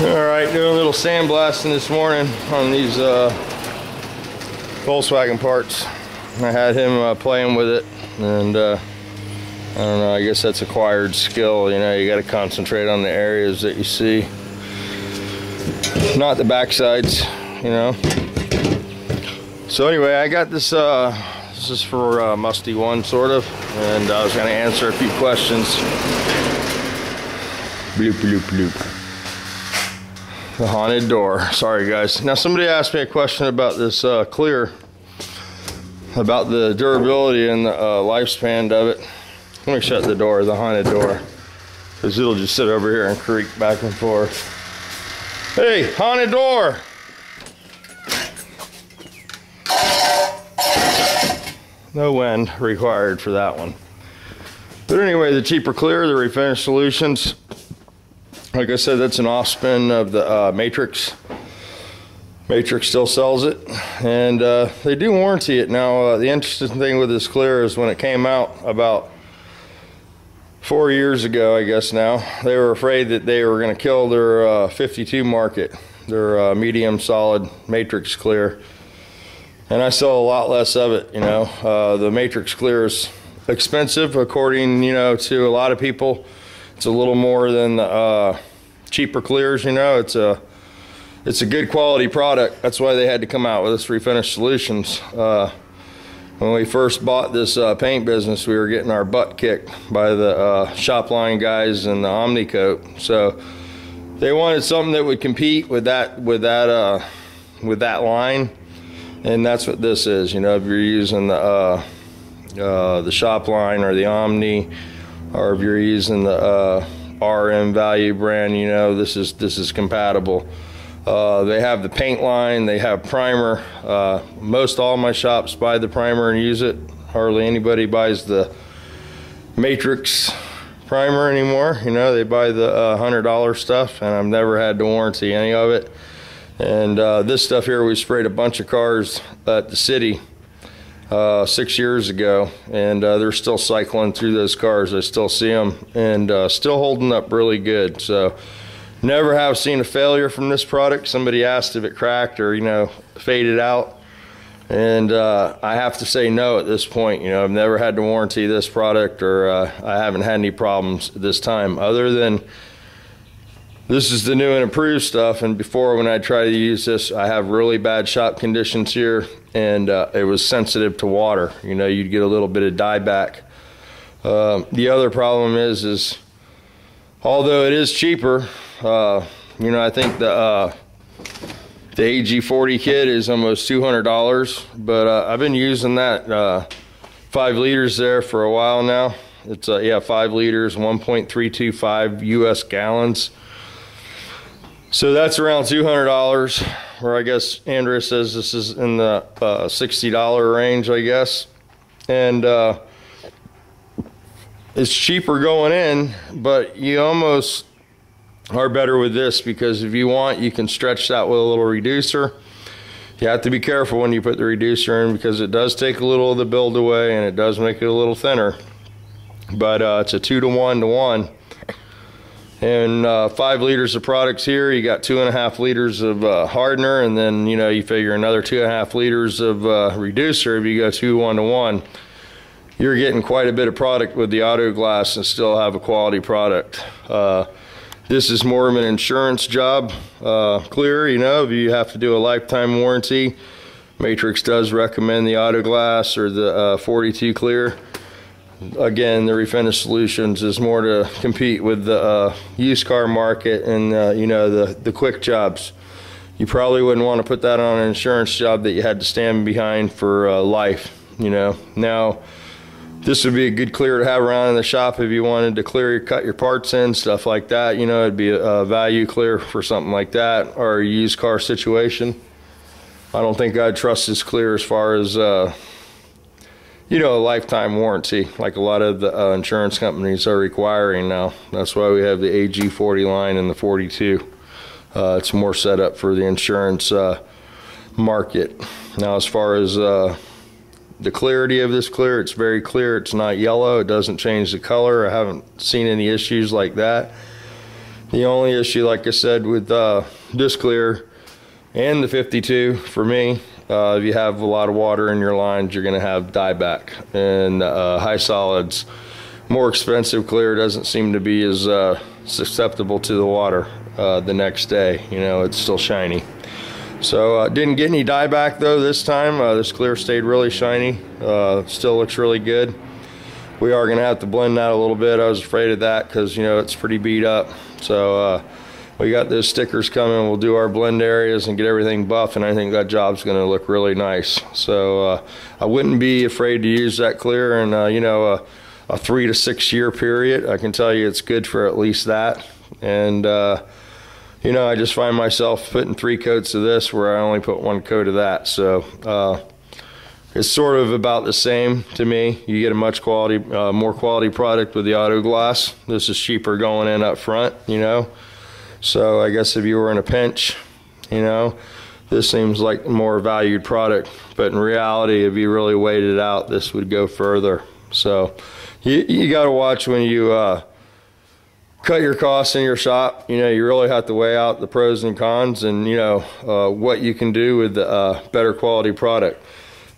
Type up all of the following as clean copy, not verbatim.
Alright, doing a little sandblasting this morning on these Volkswagen parts. I had him playing with it, and I don't know, I guess that's acquired skill. You know, you got to concentrate on the areas that you see, not the backsides, you know. So anyway, I got this, this is for MUSTIE1 sort of, and I was going to answer a few questions. Bloop, bloop, bloop. The haunted door. Sorry guys. Now somebody asked me a question about this clear, about the durability and the lifespan of it. Let me shut the door, the haunted door, because it'll just sit over here and creak back and forth. Hey, haunted door! No wind required for that one. But anyway, the cheaper clear, the refinish solutions. Like I said, that's an off-spin of the Matrix. Matrix still sells it, and they do warranty it. Now, the interesting thing with this clear is when it came out about 4 years ago, I guess now, they were afraid that they were going to kill their 52 market, their medium solid Matrix clear. And I sell a lot less of it, you know. The Matrix clear is expensive, according, you know, to a lot of people. It's a little more than the cheaper clears, you know. It's a good quality product. That's why they had to come out with this refinish solutions. When we first bought this paint business, we were getting our butt kicked by the shop line guys and the Omnicoat. So they wanted something that would compete with that line, and that's what this is. You know, if you're using the shop line or the Omni, or if you're using the RM value brand, you know, this is compatible. They have the paint line, they have primer. Most all my shops buy the primer and use it. Hardly anybody buys the Matrix primer anymore. You know, they buy the $100 stuff, and I've never had to warranty any of it. And this stuff here, we sprayed a bunch of cars at the city 6 years ago, and they're still cycling through those cars. I still see them, and still holding up really good. So never have seen a failure from this product. Somebody asked if it cracked or, you know, faded out, and I have to say no at this point. You know, I've never had to warranty this product, or I haven't had any problems this time, other than this is the new and improved stuff. And before, when I try to use this, I have really bad shop conditions here, and it was sensitive to water. You know, you'd get a little bit of dieback. The other problem is although it is cheaper, you know, I think the AG40 kit is almost $200, but I've been using that 5 liters there for a while now. It's yeah, 5 liters, 1.325 US gallons. So that's around $200, or I guess Andrea says this is in the $60 range, I guess. And it's cheaper going in, but you almost are better with this, because if you want, you can stretch that with a little reducer. You have to be careful when you put the reducer in, because it does take a little of the build away, and it does make it a little thinner. But it's a 2 to 1 to 1. And 5 liters of products here, you got 2.5 liters of hardener, and then, you know, you figure another 2.5 liters of reducer. If you go 2 1 to 1, you're getting quite a bit of product with the auto glass and still have a quality product. This is more of an insurance job, clear. You know, if you have to do a lifetime warranty, Matrix does recommend the auto glass or the 42 clear. Again, the refinish solutions is more to compete with the used car market and you know, the quick jobs. You probably wouldn't want to put that on an insurance job that you had to stand behind for life, you know. Now, this would be a good clear to have around in the shop if you wanted to cut your parts in, stuff like that. You know, it'd be a value clear for something like that, or a used car situation. I don't think I'd trust this clear as far as you know, a lifetime warranty like a lot of the insurance companies are requiring now. That's why we have the AG40 line and the 42. It's more set up for the insurance market. Now, as far as the clarity of this clear, it's very clear. It's not yellow. It doesn't change the color. I haven't seen any issues like that. The only issue, like I said, with this clear and the 52 for me, if you have a lot of water in your lines, you're going to have dieback. And high solids, more expensive clear, doesn't seem to be as susceptible to the water the next day. You know, it's still shiny. So didn't get any dieback though this time. This clear stayed really shiny. Still looks really good. We are going to have to blend that a little bit. I was afraid of that because, you know, it's pretty beat up. So we got those stickers coming. We'll do our blend areas and get everything buff, and I think that job's going to look really nice. So I wouldn't be afraid to use that clear in, you know, a 3 to 6 year period. I can tell you it's good for at least that. And, you know, I just find myself putting 3 coats of this where I only put 1 coat of that. So it's sort of about the same to me. You get a much more quality product with the auto glass. This is cheaper going in up front, you know. So I guess if you were in a pinch, you know, this seems like a more valued product. But in reality, if you really weighed it out, this would go further. So you got to watch when you cut your costs in your shop. You know, you really have to weigh out the pros and cons, and you know what you can do with the better quality product.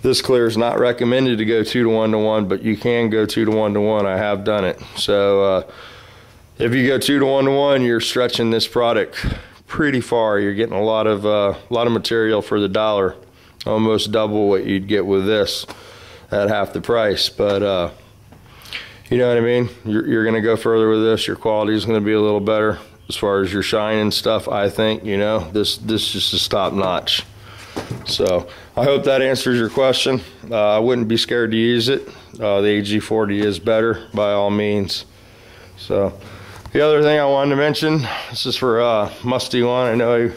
This clear is not recommended to go 2 to 1 to 1, but you can go 2 to 1 to 1. I have done it. So if you go 2 to 1 to 1, you're stretching this product pretty far. You're getting a lot of material for the dollar, almost double what you'd get with this at half the price. But you know what I mean? You're going to go further with this. Your quality is going to be a little better as far as your shine and stuff. I think, you know, this just is top notch. So I hope that answers your question. I wouldn't be scared to use it. The AG40 is better by all means. So the other thing I wanted to mention, this is for MUSTIE1. I know he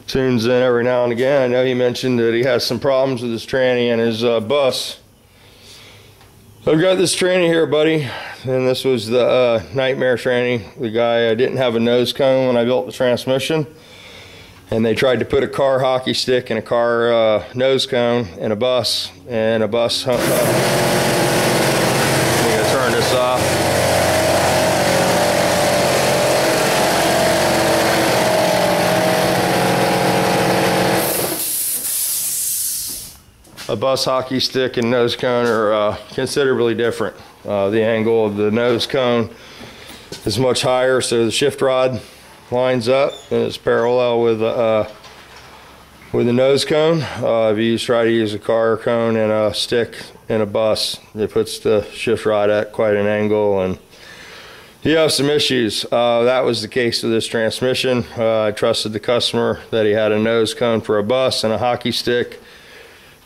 tunes in every now and again. I know he mentioned that he has some problems with his tranny and his bus. I've got this tranny here, buddy, and this was the nightmare tranny. The guy didn't have a nose cone when I built the transmission, and they tried to put a car hockey stick and a car nose cone in a bus, and a bus hung up. I'm gonna turn this off. A bus hockey stick and nose cone are considerably different. The angle of the nose cone is much higher, so the shift rod lines up and it's parallel with the nose cone. If you try to use a car cone and a stick in a bus, it puts the shift rod at quite an angle, and you have some issues. That was the case with this transmission. I trusted the customer that he had a nose cone for a bus and a hockey stick.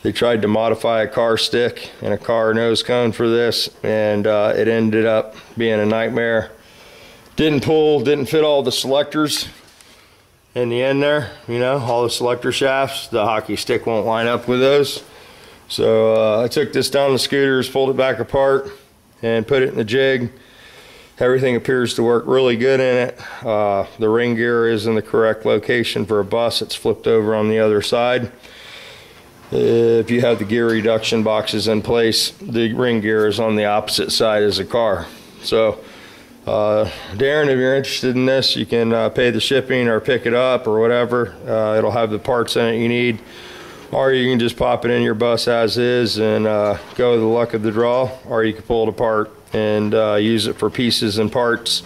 They tried to modify a car stick and a car nose cone for this, and it ended up being a nightmare. Didn't fit all the selectors in the end there, you know, all the selector shafts. The hockey stick won't line up with those. So I took this down the scooters, pulled it back apart, and put it in the jig. Everything appears to work really good in it. The ring gear is in the correct location for a bus. It's flipped over on the other side. If you have the gear reduction boxes in place, the ring gear is on the opposite side as a car. So Darren, if you're interested in this, you can pay the shipping or pick it up or whatever. It'll have the parts in it you need, or you can just pop it in your bus as is and go with the luck of the draw, or you can pull it apart and use it for pieces and parts.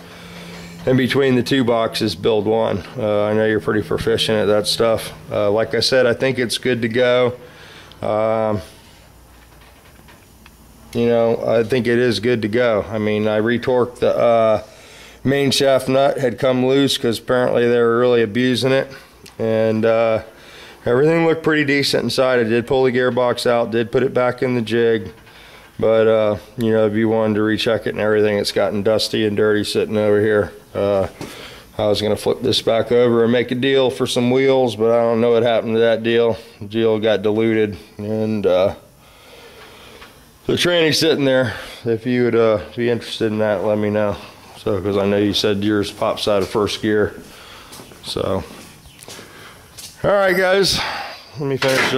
In between the 2 boxes, build one. I know you're pretty proficient at that stuff. Like I said, I think it's good to go. You know, I think it is good to go. I mean, I retorqued the main shaft nut, had come loose because apparently they were really abusing it, and everything looked pretty decent inside. I did pull the gearbox out, did put it back in the jig, but you know, if you wanted to recheck it and everything, it's gotten dusty and dirty sitting over here. I was going to flip this back over and make a deal for some wheels, but I don't know what happened to that deal. The deal got diluted, and the tranny's sitting there. If you would be interested in that, let me know. So, because I know you said yours pops out of first gear. So, all right, guys, let me finish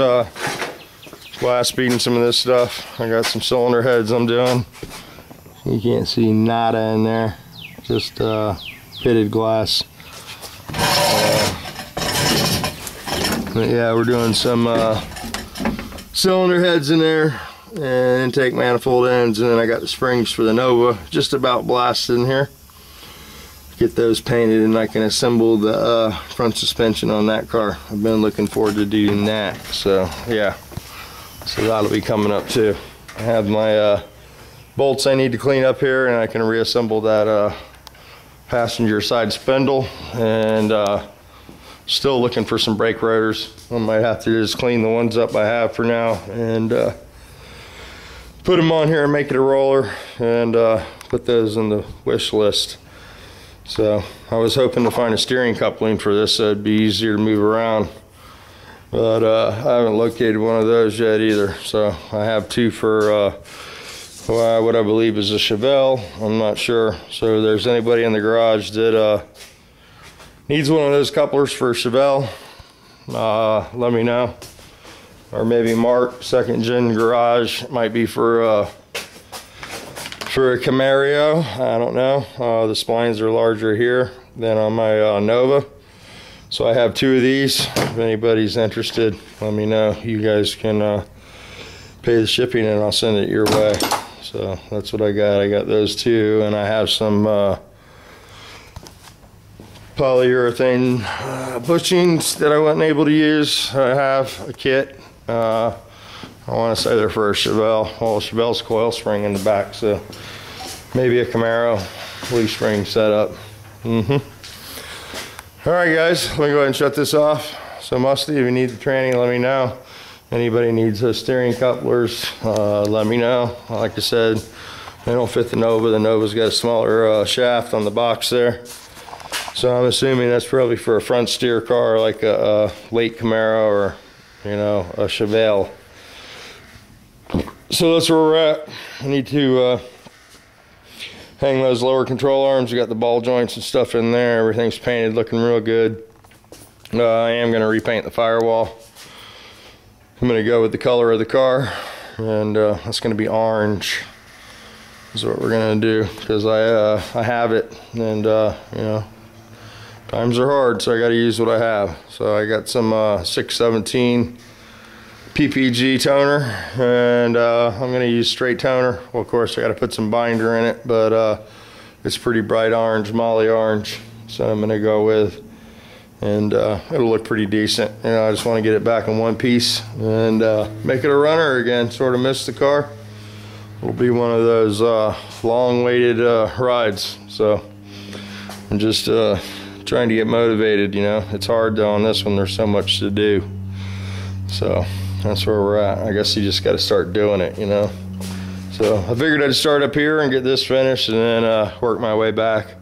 blast speeding some of this stuff. I got some cylinder heads I'm doing. You can't see nada in there. Just pitted glass. But yeah, we're doing some cylinder heads in there and intake manifold ends, and then I got the springs for the Nova just about blasted in here. Get those painted and I can assemble the front suspension on that car. I've been looking forward to doing that, so yeah, so that'll be coming up too. I have my bolts I need to clean up here, and I can reassemble that passenger side spindle, and still looking for some brake rotors. I might have to just clean the ones up I have for now and put them on here and make it a roller, and put those in the wish list. So I was hoping to find a steering coupling for this so it'd be easier to move around, but I haven't located one of those yet either. So I have two for what I believe is a Chevelle. I'm not sure. So if there's anybody in the garage that needs one of those couplers for a Chevelle, let me know. Or maybe Mark, second gen garage, might be for a Camaro. I don't know. The splines are larger here than on my Nova, so I have two of these. If anybody's interested, let me know. You guys can pay the shipping and I'll send it your way. So that's what I got. I got those two, and I have some polyurethane bushings that I wasn't able to use. I have a kit. I want to say they're for a Chevelle. Well, Chevelle's coil spring in the back, so maybe a Camaro leaf spring setup. All right, guys, let me go ahead and shut this off. So Musty, if you need the tranny, let me know. Anybody needs those steering couplers, let me know. Like I said, they don't fit the Nova. The Nova's got a smaller shaft on the box there. So I'm assuming that's probably for a front steer car like a late Camaro or, you know, a Chevelle. So that's where we're at. I need to hang those lower control arms. We got the ball joints and stuff in there. Everything's painted, looking real good. I am going to repaint the firewall. I'm going to go with the color of the car, and that's going to be orange. Is what we're going to do, because I have it, and you know, times are hard, so I got to use what I have. So I got some 617 PPG toner, and I'm going to use straight toner. Well, of course I got to put some binder in it, but it's pretty bright orange, molly orange, so I'm going to go with, and it'll look pretty decent. You know, I just want to get it back in one piece and make it a runner again. Sort of missed the car. It'll be one of those long-waited rides, so I'm just trying to get motivated. You know, it's hard though on this one. There's so much to do, so that's where we're at. I guess you just got to start doing it, you know. So I figured I'd start up here and get this finished, and then work my way back.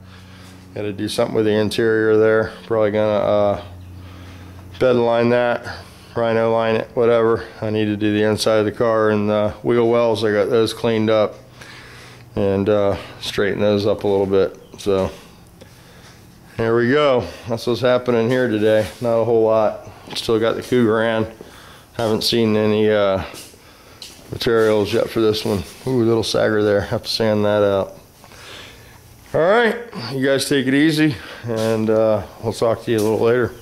Got to do something with the interior there. Probably gonna bed line that, rhino line it, whatever. I need to do the inside of the car, and the wheel wells, I got those cleaned up and straighten those up a little bit. So there we go. That's what's happening here today. Not a whole lot. Still got the Cougar in. Haven't seen any materials yet for this one. Ooh, little sagger there. Have to sand that out. All right, you guys take it easy, and we'll talk to you a little later.